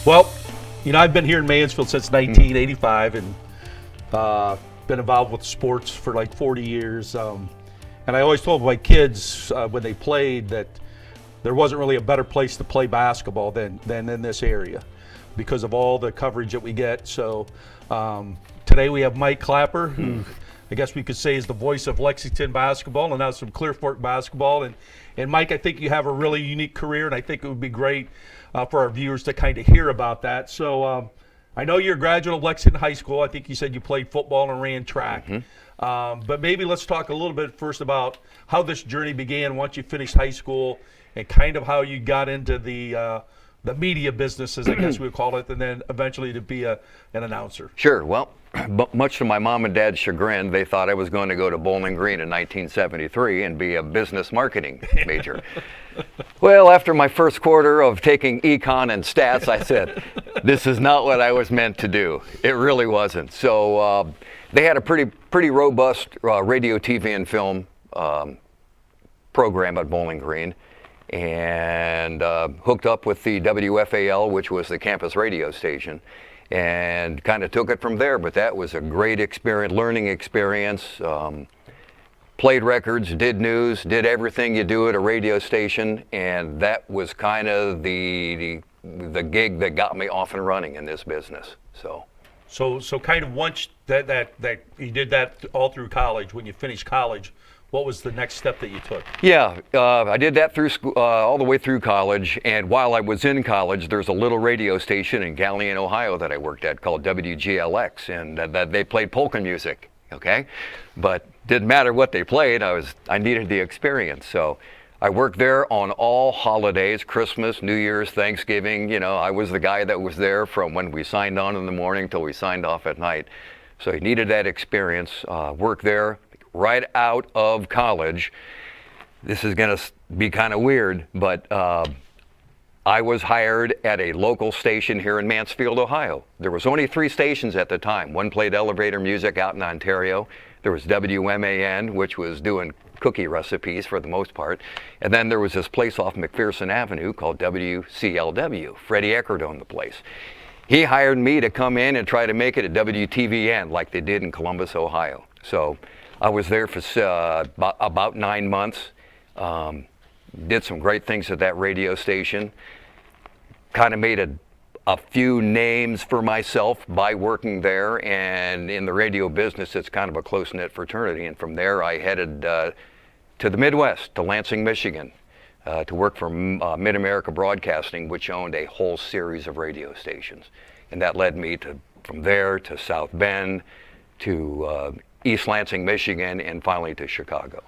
Well, I've been here in Mansfield since 1985 and been involved with sports for like 40 years. And I always told my kids when they played that there wasn't really a better place to play basketball than in this area because of all the coverage that we get. So today we have Mike Clapper, who I guess we could say is the voice of Lexington basketball and now some Clear Fork basketball. And Mike, I think you have a really unique career, and I think it would be great for our viewers to kind of hear about that. So I know you're a graduate of Lexington High School. I think you said you played football and ran track. But maybe let's talk a little bit first about how this journey began once you finished high school and kind of how you got into the media businesses, I guess we would call it, and then eventually to be an announcer. Sure. Well, much to my mom and dad's chagrin, they thought I was going to go to Bowling Green in 1973 and be a business marketing major. Well, after my first quarter of taking econ and stats, I said, this is not what I was meant to do. It really wasn't. So they had a pretty robust radio, TV, and film program at Bowling Green, and hooked up with the WFAL, which was the campus radio station, and kind of took it from there. But that was a great experience, learning experience. Played records, did news, did everything you do at a radio station, and that was kind of the gig that got me off and running in this business. So kind of once that you did that all through college, when you finished college, what was the next step that you took? Yeah, I did that through school, all the way through college, and while I was in college, there's a little radio station in Galion, Ohio that I worked at called WGLX, and they played polka music, okay? But didn't matter what they played, I needed the experience. So I worked there on all holidays, Christmas, New Year's, Thanksgiving. I was the guy that was there from when we signed on in the morning till we signed off at night. So I needed that experience, worked there. Right out of college, this is going to be kind of weird, but I was hired at a local station here in Mansfield, Ohio. There was only 3 stations at the time. One played elevator music out in Ontario. There was WMAN, which was doing cookie recipes for the most part. And then there was this place off McPherson Avenue called WCLW. Freddie Eckert owned the place. He hired me to come in and try to make it at WTVN like they did in Columbus, Ohio. So I was there for about 9 months, did some great things at that radio station, kind of made a few names for myself by working there, and in the radio business it's kind of a close-knit fraternity, and from there I headed to the Midwest, to Lansing, Michigan, to work for Mid-America Broadcasting, which owned a whole series of radio stations, and that led me from there to South Bend, to East Lansing, Michigan, and finally to Chicago.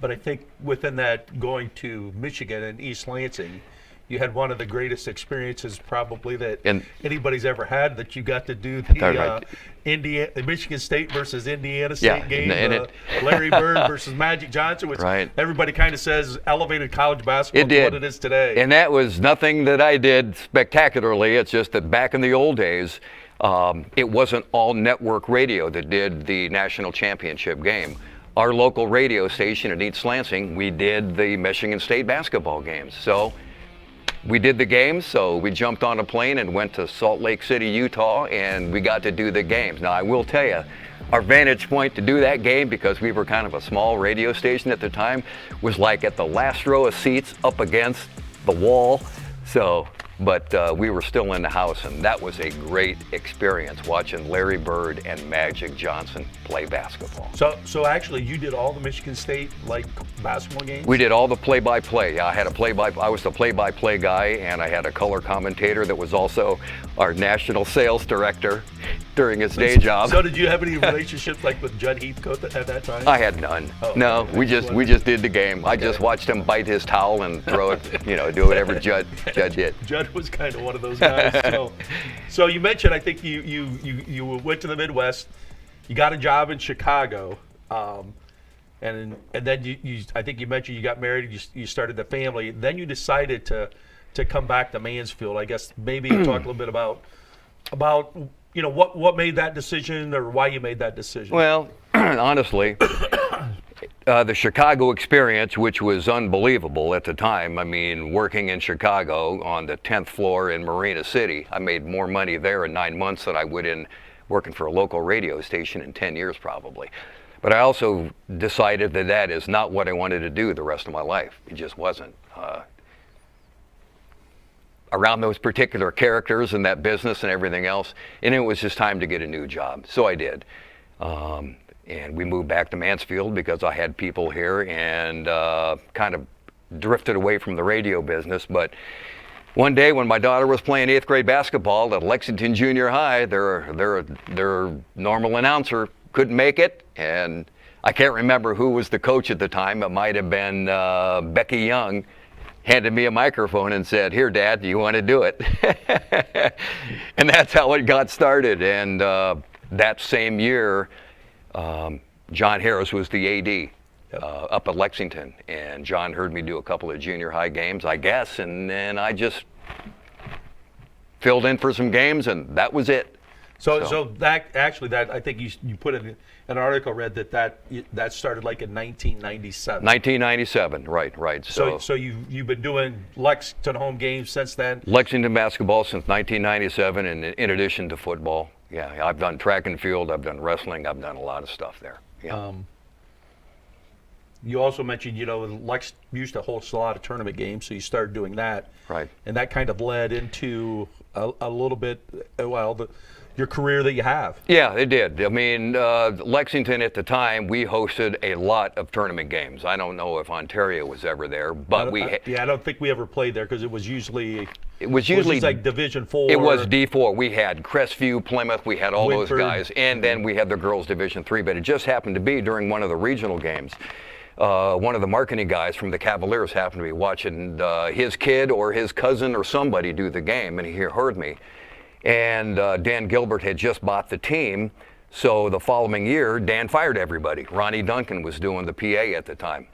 But I think within that, going to Michigan and East Lansing, you had one of the greatest experiences probably that anybody's ever had, that you got to do the Michigan State versus Indiana State game, Larry Bird versus Magic Johnson, which everybody kind of says elevated college basketball to what it is today. And that was nothing that I did spectacularly. It's just that back in the old days, it wasn't all network radio that did the national championship game. Our local radio station in East Lansing, we did the Michigan State basketball games. So we did the games, so we jumped on a plane and went to Salt Lake City, Utah, and we got to do the games. Now, I will tell you, our vantage point to do that game, because we were kind of a small radio station at the time, was like at the last row of seats up against the wall. But we were still in the house, and that was a great experience watching Larry Bird and Magic Johnson play basketball. So actually, you did all the Michigan State basketball games? We did all the play-by-play. I was the play-by-play guy, and I had a color commentator that was also our national sales director during his day job. So did you have any relationships with Judd Heathcote at that time? I had none. No, we just did the game. I just watched him bite his towel and throw it, do whatever Judd did. Judd was kind of one of those guys. So you mentioned, I think you went to the Midwest, you got a job in Chicago, and then you I think you mentioned you got married, you started the family, then you decided to come back to Mansfield. I guess maybe talk a little bit about what made that decision, or why you made that decision. Well, honestly, the Chicago experience, which was unbelievable at the time. I mean, working in Chicago on the 10th floor in Marina City, I made more money there in 9 months than I would in working for a local radio station in 10 years probably. But I also decided that that is not what I wanted to do the rest of my life. It just wasn't. Around those particular characters and that business and everything else, and it was just time to get a new job. So I did. And we moved back to Mansfield because I had people here, and kind of drifted away from the radio business. But one day when my daughter was playing 8th grade basketball at Lexington Junior High, their normal announcer couldn't make it, and I can't remember who was the coach at the time. It might have been Becky Young. Handed me a microphone and said, "Here, Dad, do you want to do it?" And that's how it got started. And that same year, John Harris was the AD up at Lexington. And John heard me do a couple of junior high games, I guess, and then I just filled in for some games, and that was it. So that actually, that I think you put in an article I read that started like in 1997. 1997, right. So you've been doing Lexington home games since then? Lexington basketball since 1997, and in addition to football. Yeah, I've done track and field, I've done wrestling, I've done a lot of stuff there. Yeah. You also mentioned, Lex used to host a lot of tournament games, so you started doing that. Right. And that kind of led into a little bit, your career that you have. Yeah, it did. I mean, Lexington at the time, we hosted a lot of tournament games. I don't know if Ontario was ever there, but I don't think we ever played there because it was usually like Division 4. It was D4. We had Crestview, Plymouth, we had all Winford. those guys, and then we had the girls Division 3. But it just happened to be during one of the regional games. One of the marketing guys from the Cavaliers happened to be watching his kid or his cousin or somebody do the game, and he heard me. And Dan Gilbert had just bought the team, so the following year, Dan fired everybody. Ronnie Duncan was doing the PA at the time.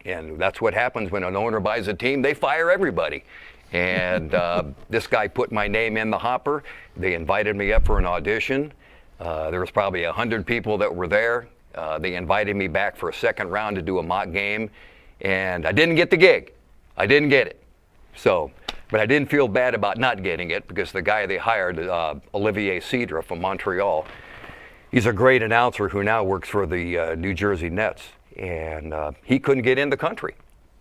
And that's what happens when an owner buys a team, they fire everybody. And this guy put my name in the hopper. They invited me up for an audition. There was probably 100 people that were there. They invited me back for a second round to do a mock game, and I didn't get the gig. I didn't get it. But I didn't feel bad about not getting it because the guy they hired, Olivier Cedra from Montreal, he's a great announcer who now works for the New Jersey Nets, and he couldn't get in the country.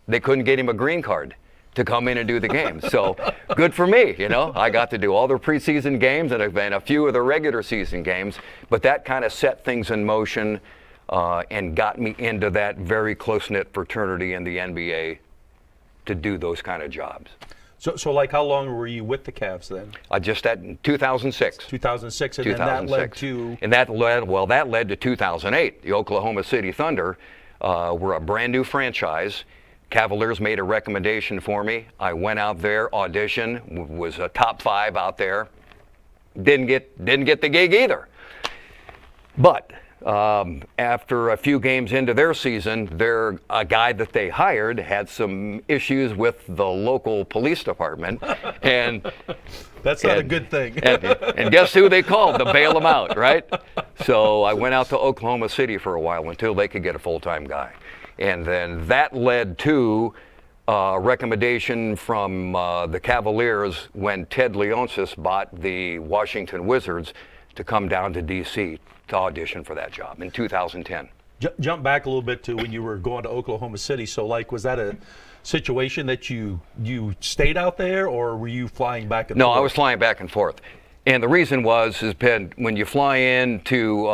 They couldn't get him a green card to come in and do the game. So good for me, I got to do all the preseason games and a few of the regular season games, but that kind of set things in motion and got me into that very close-knit fraternity in the NBA to do those kind of jobs. So like how long were you with the Cavs then? Just in 2006. 2006, and then that led to? And that led to 2008. The Oklahoma City Thunder were a brand new franchise. Cavaliers made a recommendation for me. I went out there, auditioned, was a top 5 out there. Didn't get the gig either. But after a few games into their season, a guy that they hired had some issues with the local police department, and that's not a good thing. and guess who they called to bail them out, right? So I went out to Oklahoma City for a while until they could get a full-time guy, and then that led to a recommendation from the Cavaliers when Ted Leonsis bought the Washington Wizards to come down to D.C. to audition for that job in 2010. Jump back a little bit to when you were going to Oklahoma City. So, was that a situation that you stayed out there, or were you flying back and forth? No, I was flying back and forth. And the reason is when you fly into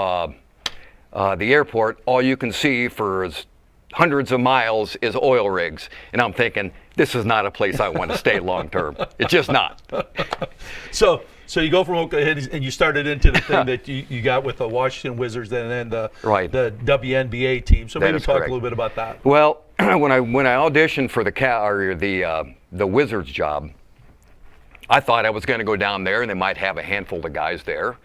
the airport, all you can see for hundreds of miles is oil rigs. And I'm thinking, this is not a place I want to stay long term. It's just not. So you go from Oklahoma and you started into the thing that you got with the Washington Wizards and then the WNBA team. So maybe talk a little bit about that. Well, when I auditioned for the Wizards job, I thought I was going to go down there and they might have a handful of guys there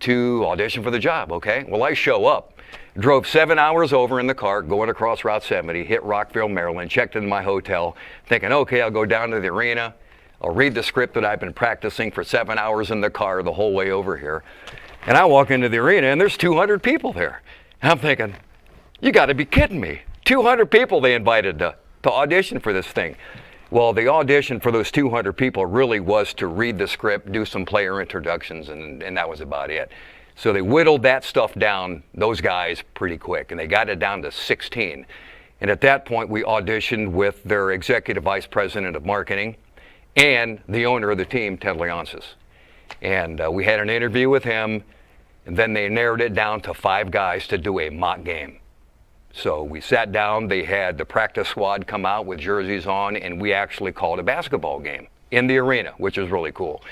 to audition for the job. Okay. Well, I show up, drove 7 hours over in the car, going across Route 70, hit Rockville, Maryland, checked into my hotel, thinking, okay, I'll go down to the arena. I'll read the script that I've been practicing for 7 hours in the car the whole way over here. And I walk into the arena and there's 200 people there. And I'm thinking, You got to be kidding me. 200 people they invited to audition for this thing. Well, the audition for those 200 people really was to read the script, do some player introductions, and that was about it. So they whittled that stuff down, those guys, pretty quick, and they got it down to 16. And at that point, we auditioned with their executive vice president of marketing and the owner of the team, Ted Leonsis. And we had an interview with him, and then they narrowed it down to 5 guys to do a mock game. So we sat down, they had the practice squad come out with jerseys on, and we actually called a basketball game in the arena, which was really cool.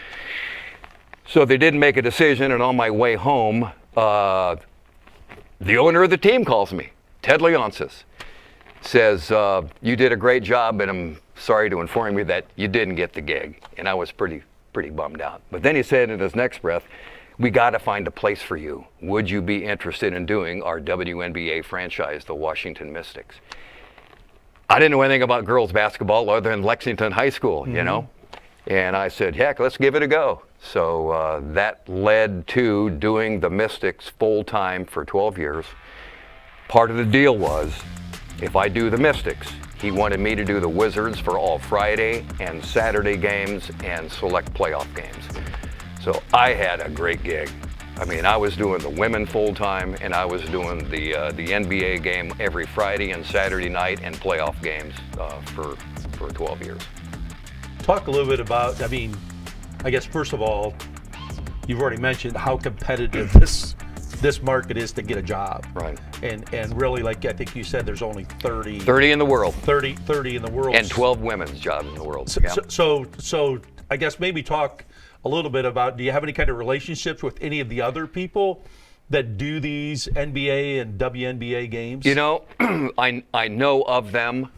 So they didn't make a decision, and on my way home, the owner of the team calls me, Ted Leonsis, says, you did a great job, and I'm sorry to inform you that you didn't get the gig. And I was pretty bummed out. But then he said in his next breath, we got to find a place for you. Would you be interested in doing our WNBA franchise, the Washington Mystics? I didn't know anything about girls basketball other than Lexington High School, you know? And I said, heck, let's give it a go. So that led to doing the Mystics full-time for 12 years. Part of the deal was, if I do the Mystics, he wanted me to do the Wizards for all Friday and Saturday games and select playoff games. So I had a great gig. I mean, I was doing the women full-time, and I was doing the NBA game every Friday and Saturday night and playoff games for 12 years. Talk a little bit about, I mean, I guess first of all, you've already mentioned how competitive this market is to get a job. Right. And really, like I think you said, there's only 30 in the world. 30 in the world. And 12 women's jobs in the world. So I guess maybe talk a little bit about, do you have any kind of relationships with any of the other people that do these NBA and WNBA games? You know, I know of them,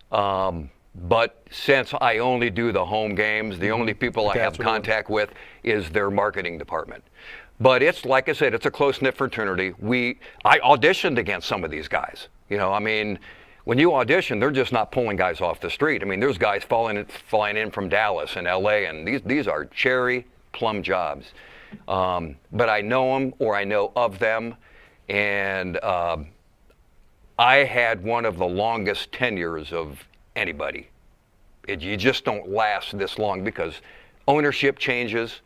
but since I only do the home games, the only people I have contact with is their marketing department. But it's, like I said, it's a close-knit fraternity. I auditioned against some of these guys. You know, I mean, when you audition, they're just not pulling guys off the street. I mean, there's guys flying in from Dallas and LA, and these are cherry plum jobs. But I know them, or I know of them, and I had one of the longest tenures of anybody. You just don't last this long because ownership changes.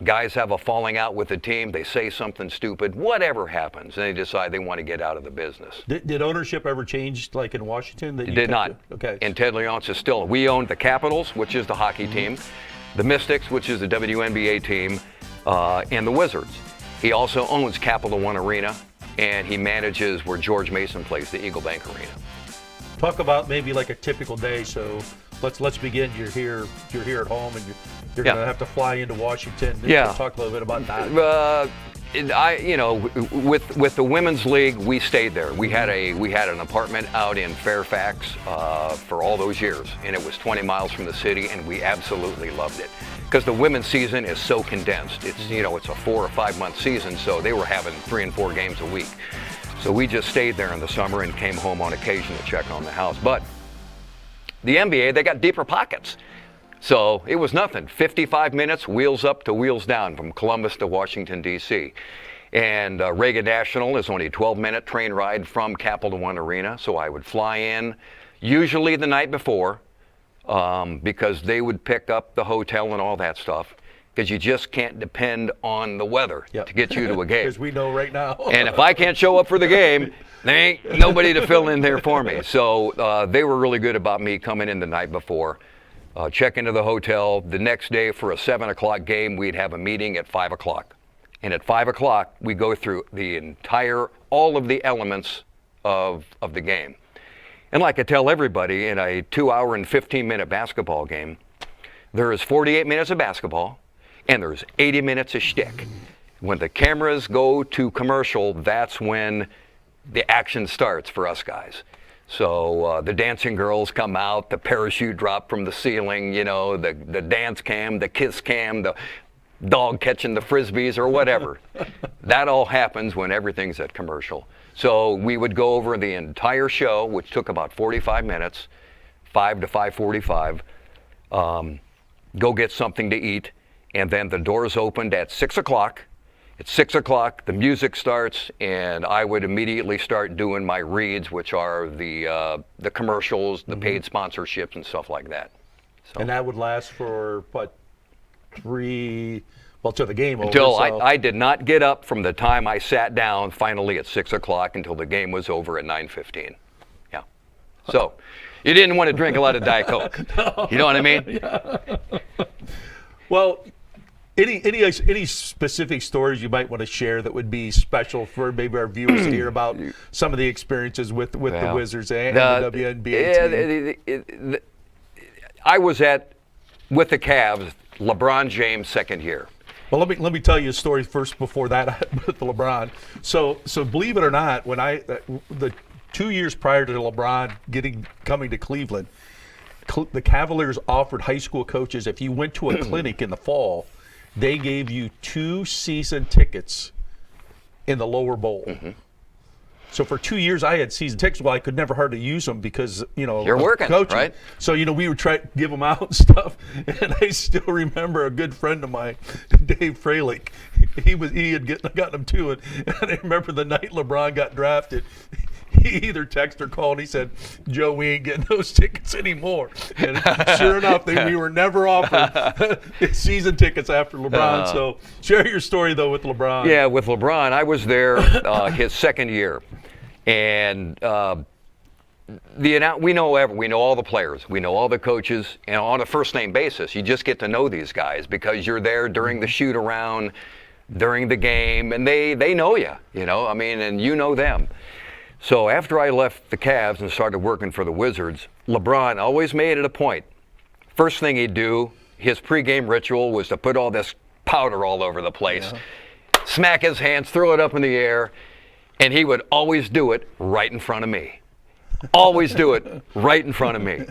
Guys have a falling out with the team. They say something stupid. Whatever happens, and they decide they want to get out of the business. Did ownership ever change, like in Washington? It did not. Okay. And Ted Leonsis still. We owned the Capitals, which is the hockey team, the Mystics, which is the WNBA team, and the Wizards. He also owns Capital One Arena, and he manages where George Mason plays, the Eagle Bank Arena. Talk about maybe like a typical day. So let's begin. You're here at home, and you're going to have to fly into Washington. Yeah. Talk a little bit about that. With the women's league, we stayed there. We had an apartment out in Fairfax for all those years, and it was 20 miles from the city, and we absolutely loved it because the women's season is so condensed. It's it's a 4 or 5 month season, so they were having 3 and 4 games a week. So we just stayed there in the summer and came home on occasion to check on the house. But the NBA, they got deeper pockets. So it was nothing. 55 minutes, wheels up to wheels down from Columbus to Washington, D.C. And Reagan National is only a 12-minute train ride from Capital One Arena. So I would fly in, usually the night before, because they would pick up the hotel and all that stuff. Because you just can't depend on the weather to get you to a game. Because we know right now. And if I can't show up for the game, there ain't nobody to fill in there for me. So they were really good about me coming in the night before, check into the hotel. The next day for a 7 o'clock game, we'd have a meeting at 5 o'clock. And at 5 o'clock, we go through all of the elements of the game. And like I tell everybody, in a 2-hour and 15-minute basketball game, there is 48 minutes of basketball, and there's 80 minutes of shtick. When the cameras go to commercial, that's when the action starts for us guys. So the dancing girls come out, the parachute drop from the ceiling, the dance cam, the kiss cam, the dog catching the frisbees or whatever. That all happens when everything's at commercial. So we would go over the entire show, which took about 45 minutes, 5 to 5:45, go get something to eat, and then the doors opened at 6 o'clock, At 6 o'clock, the music starts, and I would immediately start doing my reads, which are the commercials, the paid sponsorships, and stuff like that. So. And that would last for, what, till the game over? Until I did not get up from the time I sat down finally at 6 o'clock until the game was over at 9:15. Yeah. So you didn't want to drink a lot of Diet Coke. You know what I mean? Yeah. Well, any specific stories you might want to share that would be special for maybe our viewers to hear about some of the experiences with the Wizards and the WNBA team? I was with the Cavs, LeBron James' second year. Well, let me tell you a story first before that with LeBron. So believe it or not, when the 2 years prior to LeBron coming to Cleveland, the Cavaliers offered high school coaches, if you went to a clinic in the fall, they gave you 2 season tickets in the lower bowl. So for 2 years, I had season tickets. Well, I could never hardly use them because, you're working, coaching. Right? So, we would try to give them out and stuff. And I still remember a good friend of mine, Dave Freilich. He had gotten them too. And I remember the night LeBron got drafted, he either texted or called and he said, "Joe, we ain't getting those tickets anymore." And sure enough, we were never offered season tickets after LeBron. So share your story, though, with LeBron. Yeah, with LeBron, I was there his second year. And we know all the players, we know all the coaches, and on a first-name basis. You just get to know these guys because you're there during the shoot-around, during the game, and they know you, and you know them. So after I left the Cavs and started working for the Wizards, LeBron always made it a point. First thing he'd do, his pregame ritual was to put all this powder all over the place, smack his hands, throw it up in the air, and he would always do it right in front of me. Always do it right in front of me.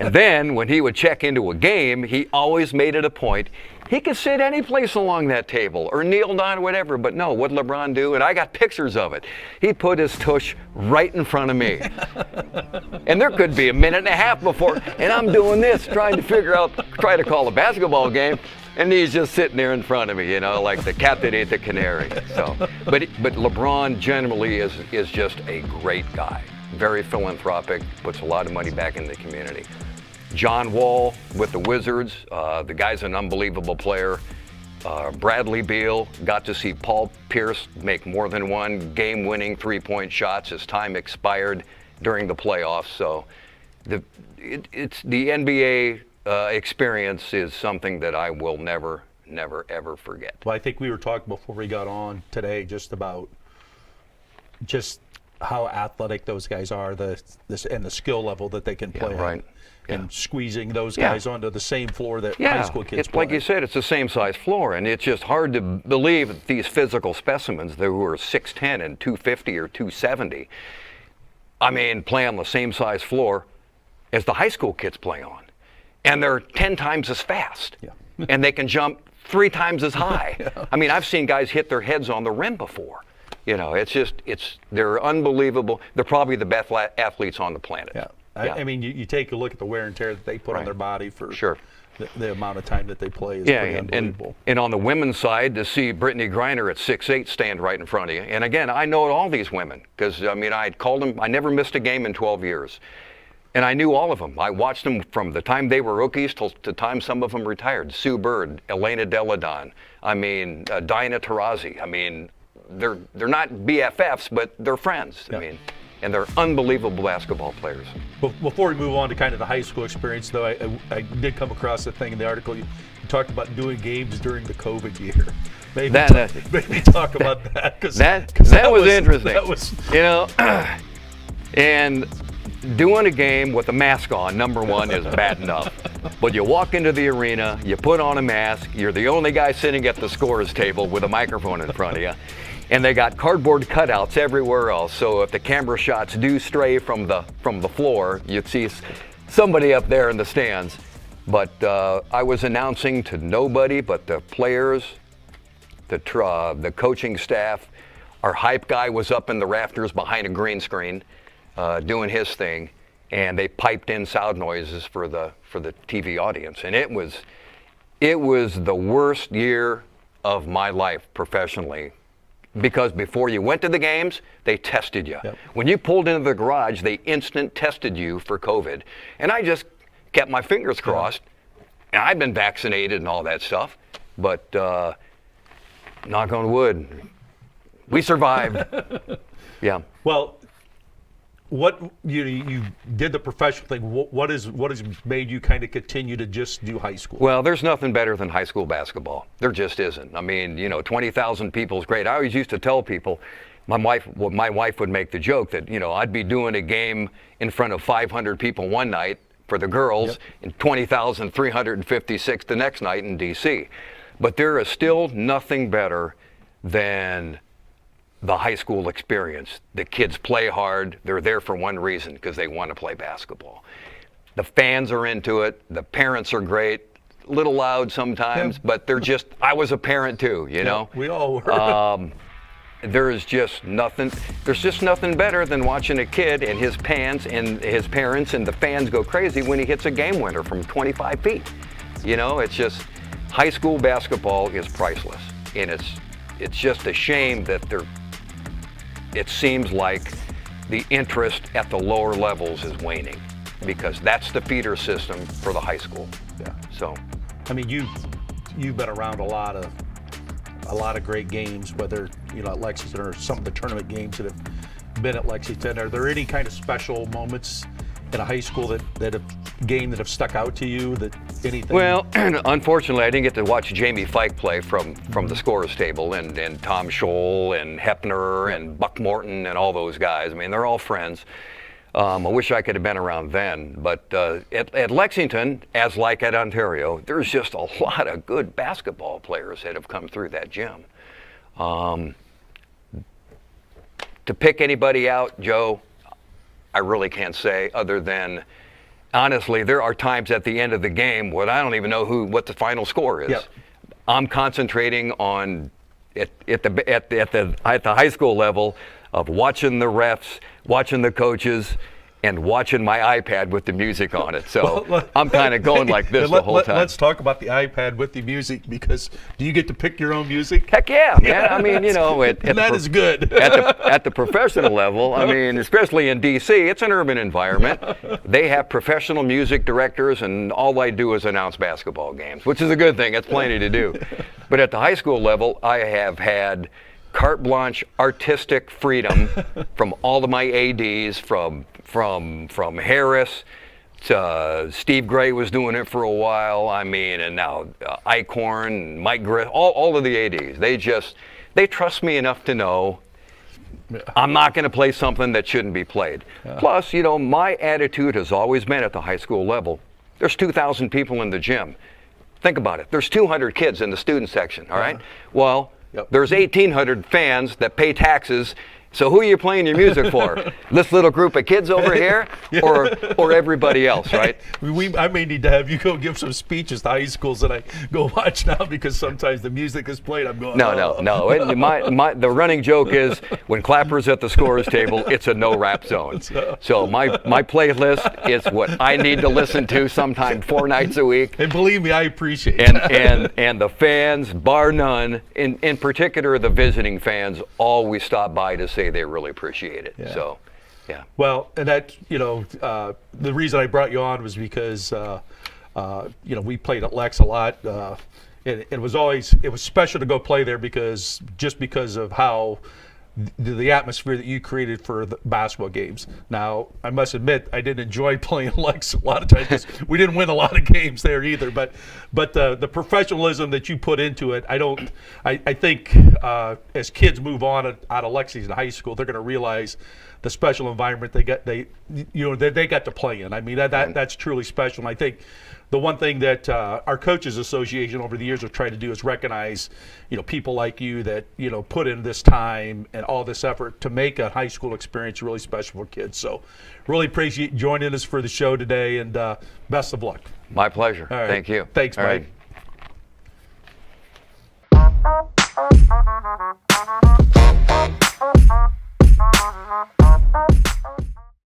And then when he would check into a game, he always made it a point. He could sit any place along that table or kneel down or whatever, but no, what'd LeBron do? And I got pictures of it. He put his tush right in front of me. And there could be a minute and a half before, and I'm doing this, trying to call a basketball game, and he's just sitting there in front of me, like the captain ate the canary. So, but LeBron generally is just a great guy. Very philanthropic, puts a lot of money back in the community. John Wall with the Wizards, the guy's an unbelievable player. Bradley Beal, got to see Paul Pierce make more than one game-winning three-point shots. His time expired during the playoffs. So the NBA experience is something that I will never, ever forget. Well, I think we were talking before we got on today just about how athletic those guys are, and the skill level that they can play right. on. And squeezing those guys onto the same floor that high school kids it's play. Like you said, it's the same size floor, and it's just hard to believe that these physical specimens who are 6'10" and 250 or 270, play on the same size floor as the high school kids play on. And they're 10 times as fast. Yeah. And they can jump 3 times as high. I've seen guys hit their heads on the rim before. They're unbelievable. They're probably the best athletes on the planet. Yeah. You take a look at the wear and tear that they put on their body for the amount of time that they play is pretty unbelievable. And on the women's side, to see Brittany Griner at 6'8" stand right in front of you. And again, I know all these women because, I called them. I never missed a game in 12 years. And I knew all of them. I watched them from the time they were rookies till the time some of them retired. Sue Bird, Elena Deladon, Diana Taurasi. They're not BFFs, but they're friends. Yeah. And they're unbelievable basketball players. Before we move on to kind of the high school experience, though, I did come across a thing in the article. You talked about doing games during the COVID year. Maybe talk about that. That was interesting. That was, and doing a game with a mask on, number one, is bad enough. But you walk into the arena, you put on a mask, you're the only guy sitting at the scorer's table with a microphone in front of you. And they got cardboard cutouts everywhere else. So if the camera shots do stray from the floor, you'd see somebody up there in the stands. But I was announcing to nobody but the players, the coaching staff. Our hype guy was up in the rafters behind a green screen doing his thing. And they piped in sound noises for the TV audience. And it was the worst year of my life professionally, because before you went to the games, they tested you. Yep. When you pulled into the garage, they instant tested you for COVID. And I just kept my fingers crossed. And I've been vaccinated and all that stuff. But knock on wood, we survived. Yeah. Well, what you did the professional thing. What has made you kind of continue to just do high school? Well, there's nothing better than high school basketball. There just isn't. I mean, 20,000 people is great. I always used to tell people, my wife would make the joke that, I'd be doing a game in front of 500 people one night for the girls, yep, and 20,356 the next night in D.C. But there is still nothing better than the high school experience. The kids play hard. They're there for one reason, because they want to play basketball. The fans are into it. The parents are great. A little loud sometimes, yeah, but they're just, I was a parent too, Yeah, we all were. There's just nothing better than watching a kid and his parents and the fans go crazy when he hits a game winner from 25 feet. It's just, high school basketball is priceless. And it's just a shame that it seems like the interest at the lower levels is waning, because that's the feeder system for the high school. Yeah. So, I mean, you've been around a lot of great games, whether at Lexington or some of the tournament games that have been at Lexington. Are there any kind of special moments in a high school that have stuck out to you? That anything? Well, unfortunately, I didn't get to watch Jamie Fike play from the scorer's table, and Tom Scholl and Hepner and Buck Morton and all those guys. I mean, they're all friends. I wish I could have been around then. But at Lexington, as like at Ontario, there's just a lot of good basketball players that have come through that gym. To pick anybody out, Joe, I really can't say, other than, honestly, there are times at the end of the game when I don't even know what the final score is. Yep. I'm concentrating on at the high school level of watching the refs, watching the coaches, and watching my iPad with the music on it. So I'm kind of going like this the whole time. Let's talk about the iPad with the music, because do you get to pick your own music? Heck yeah, man. I mean, that is good. At the professional level, I mean, especially in D.C., it's an urban environment. They have professional music directors, and all I do is announce basketball games, which is a good thing. It's plenty to do. But at the high school level, I have had carte blanche artistic freedom from all of my ADs, from Harris to Steve Gray was doing it for a while. I mean, and now Eichhorn, Mike Griff, all of the ADs. They trust me enough to know I'm not going to play something that shouldn't be played. Yeah. Plus, my attitude has always been at the high school level. There's 2,000 people in the gym. Think about it. There's 200 kids in the student section, all right? Well, yep, there's 1,800 fans that pay taxes. So who are you playing your music for? This little group of kids over here, or everybody else, right? I may need to have you go give some speeches to high schools that I go watch now, because sometimes the music is played. I'm going, No. The running joke is when Clapper's at the scorer's table, it's a no-rap zone. So my playlist is what I need to listen to sometime 4 nights a week. And believe me, I appreciate it. And the fans, bar none, in particular the visiting fans, always stop by to say they really appreciate it. Yeah. So, yeah. Well, and that, the reason I brought you on was because, we played at Lex a lot. It was special to go play there because of how the atmosphere that you created for the basketball games. Now, I must admit, I didn't enjoy playing Lex a lot of times because we didn't win a lot of games there either. But the professionalism that you put into it, I think as kids move on out of Lexington High School, they're going to realize the special environment they got to play in. I mean, that's truly special. And I think the one thing that our coaches association over the years have tried to do is recognize, people like you that, put in this time and all this effort to make a high school experience really special for kids. So really appreciate you joining us for the show today, and best of luck. My pleasure. All right. Thank you. Thanks, all Mike. Right.